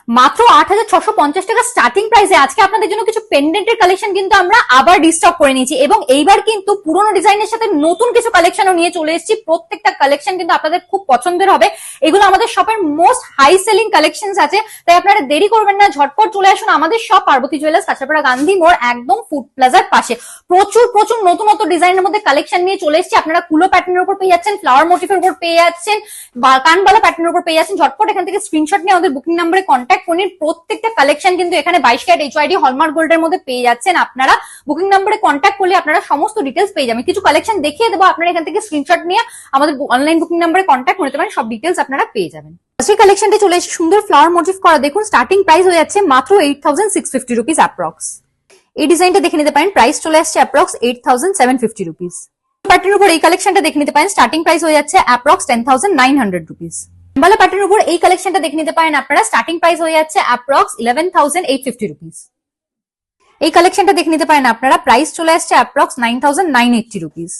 মাত্র 8,650 টাকা স্টার্টিং প্রাইসে আজকে আপনাদের জন্য কিছু পেন্ডেন্টের কালেকশন কিন্তু আমরা আবার রিস্টক করে নিয়েছি এবং এইবার কিন্তু পুরোনো ডিজাইনের সাথে নতুন কিছু কালেকশনও নিয়ে চলে এসেছি। প্রত্যেকটা কালেকশন কিন্তু আপনাদের খুব পছন্দের হবে। এগুলো আমাদের শপের মোস্ট হাই সেলিং কালেকশনস আছে, তাই আপনারা দেরি করবেন না, ঝটপট চলে আসুন আমাদের শপ পার্বতী জুয়েলার্স, কাঁচরাপাড়া গান্ধী মোড়, একদম ফুড প্লাজার পাশে। প্রচুর প্রচুর নতুন নতুন ডিজাইনের মধ্যে কালেকশন নিয়ে চলে এসেছি। আপনারা কুলো প্যাটার্নের উপর পেয়ে যাচ্ছেন, ফ্লাওয়ার মোটিফের উপর পেয়ে যাচ্ছেন, কানবালা প্যাটার্নের উপর পেয়ে যাচ্ছেন। ঝটপট এখান থেকে স্ক্রিনশট নিয়ে আমাদের বুকিং নাম্বারে কন্ট্যাক্ট করুন। প্রত্যেকটা কালেকশন কিন্তু এখানে 22 ক্যারেট এইচওআইডি হলমার্ক গোল্ডের মধ্যে পেয়ে যাচ্ছেন। আপনারা বুকিং নাম্বারে কন্ট্যাক্ট করলে আপনারা সমস্ত ডিটেলস পেয়ে যাবেন। কিছু কালেকশন দেখিয়ে দেবো, আপনারা এখান থেকে স্ক্রিনশট নিয়ে আমাদের অনলাইন বুকিং নাম্বারে কন্ট্যাক্ট করতে পারেন, সব ডিটেলস আপনারা পেয়ে যাবেন। আজকের কালেকশনটা চলে এসে সুন্দর ফ্লাওয়ার মোটিভ করা, দেখুন স্টার্টিং প্রাইস হয়ে যাচ্ছে মাত্র 8,650 রুপিস অ্যাপ্রক্স। এই ডিজাইনটা দেখে নিতে পারেন, প্রাইস চলে আসছে অ্যাপ্রক্স 8,750 রুপিস। প্যাটার্নের উপর এই কালেকশনটা দেখে নিতে পারেন, স্টার্টিং প্রাইস হয়ে যাচ্ছে অ্যাপ্রক্স 10,900 রুপিস। কানবালা প্যাটার্নের উপর এই কালেকশনটা দেখে নিতে পারেন আপনারা, স্টার্টিং প্রাইস হয়ে যাচ্ছে অ্যাপ্রক্স 11,850 রুপিস। এই কালেকশনটা দেখে নিতে পারেন আপনারা, প্রাইস চলে আসছে অ্যাপ্রক্স 9,980 রুপিস।